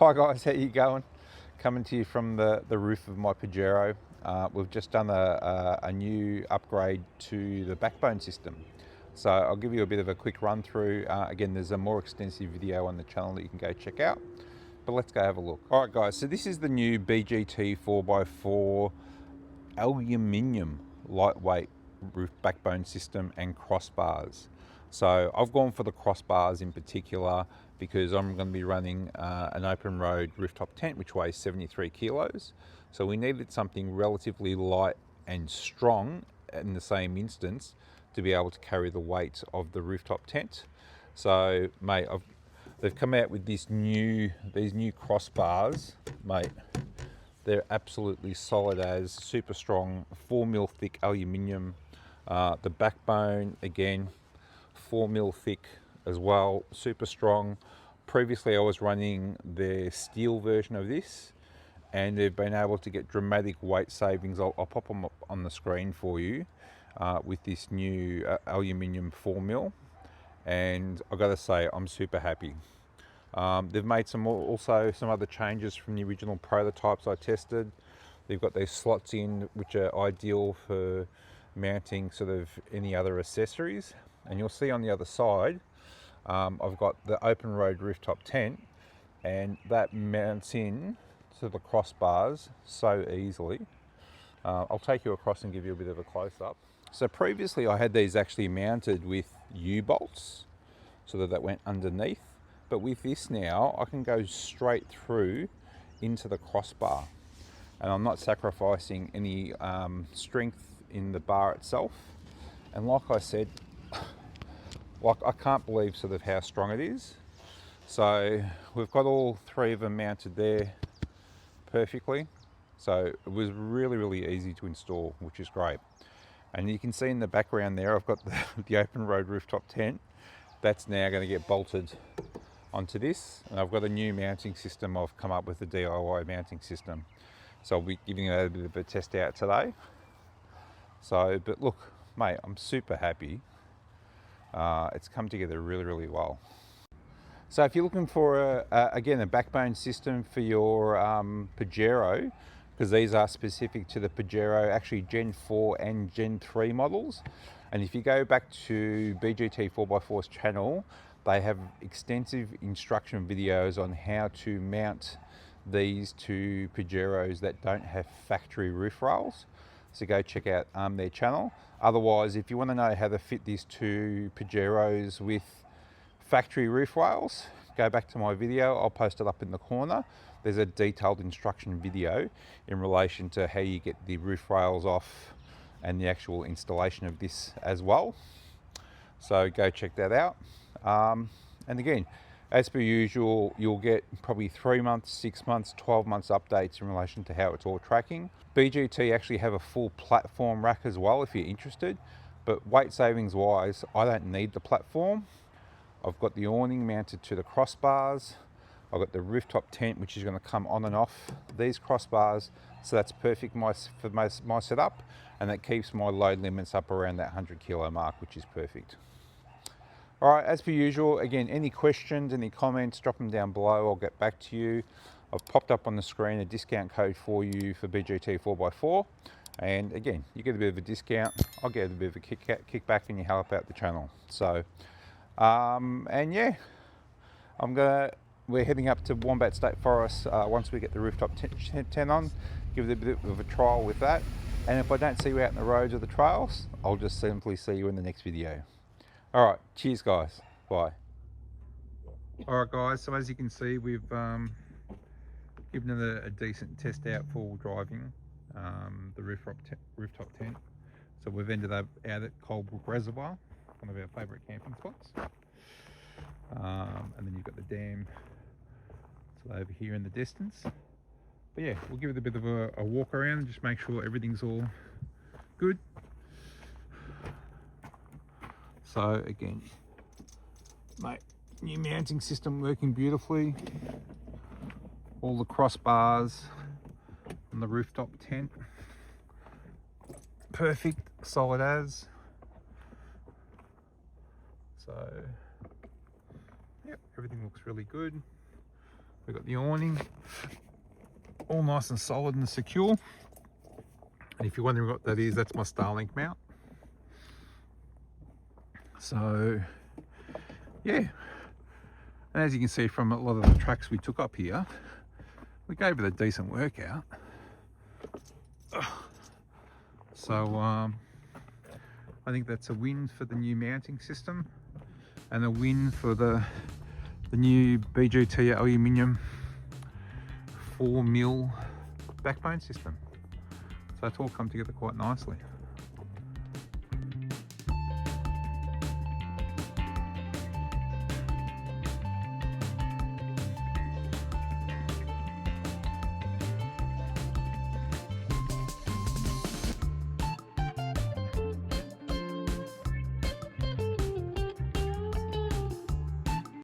Hi guys, how you going? Coming to you from the roof of my Pajero. We've just done a new upgrade to the backbone system. So I'll give you a bit of a quick run through. Again, there's a more extensive video on the channel that you can go check out. But let's go have a look. All right guys, so this is the new BGT4X4 Aluminium lightweight roof backbone system and crossbars. So I've gone for the crossbars in particular because I'm going to be running an open road rooftop tent which weighs 73 kilos. So we needed something relatively light and strong in the same instance to be able to carry the weight of the rooftop tent. So mate, they've come out with these new crossbars, mate. They're absolutely solid as, super strong, 4mm thick aluminium. The backbone, again, 4mm thick as well, super strong. Previously I was running the steel version of this and they've been able to get dramatic weight savings. I'll pop them up on the screen for you with this new aluminium 4mm, and I've got to say I'm super happy. They've made also some other changes from the original prototypes I tested. They've got these slots in which are ideal for mounting sort of any other accessories, and you'll see on the other side I've got the open road rooftop tent, and that mounts in to the crossbars so easily. I'll take you across and give you a bit of a close-up. So previously I had these actually mounted with U-bolts so that went underneath, but with this now I can go straight through into the crossbar and I'm not sacrificing any strength in the bar itself. And like I said, I can't believe sort of how strong it is. So we've got all three of them mounted there perfectly. So it was really easy to install, which is great. And you can see in the background there, I've got the open road rooftop tent. That's now going to get bolted onto this. And I've got a new mounting system. I've come up with a DIY mounting system. So I'll be giving that a bit of a test out today. So, but look, mate, I'm super happy. It's come together really well. So if you're looking for again a backbone system for your Pajero, because these are specific to the Pajero, actually Gen 4 and Gen 3 models, and if you go back to BGT4X4's channel, they have extensive instruction videos on how to mount these to Pajeros that don't have factory roof rails. So go check out their channel. Otherwise, if you want to know how to fit these two Pajeros with factory roof rails, go back to my video. I'll post it up in the corner. There's a detailed instruction video in relation to how you get the roof rails off and the actual installation of this as well. So go check that out. And again, as per usual, you'll get probably 3 months, 6 months, 12 months updates in relation to how it's all tracking. BGT actually have a full platform rack as well if you're interested, but weight savings wise, I don't need the platform. I've got the awning mounted to the crossbars. I've got the rooftop tent which is going to come on and off these crossbars, so that's perfect for my setup, and that keeps my load limits up around that 100 kilo mark, which is perfect. All right, as per usual, again, any questions, any comments, drop them down below. I'll get back to you. I've popped up on the screen a discount code for you for BGT4X4. And again, you get a bit of a discount. I'll get a bit of a kickback and you help out the channel. So, and yeah, we're heading up to Wombat State Forest once we get the rooftop tent on. Give it a bit of a trial with that. And if I don't see you out in the roads or the trails, I'll just simply see you in the next video. All right, cheers guys, bye. All right guys, so as you can see, we've given it a decent test out for driving the rooftop tent. So we've ended up out at Coldbrook Reservoir, one of our favourite camping spots. And then you've got the dam over here in the distance. But yeah, we'll give it a bit of a walk around and just make sure everything's all good. So again, mate, new mounting system working beautifully. All the crossbars on the rooftop tent, perfect, solid as. So, yep, everything looks really good. We've got the awning, all nice and solid and secure. And if you're wondering what that is, that's my Starlink mount. So, yeah. And as you can see from a lot of the tracks we took up here, we gave it a decent workout. So I think that's a win for the new mounting system and a win for the new BGT Aluminium 4mm backbone system. So it's all come together quite nicely.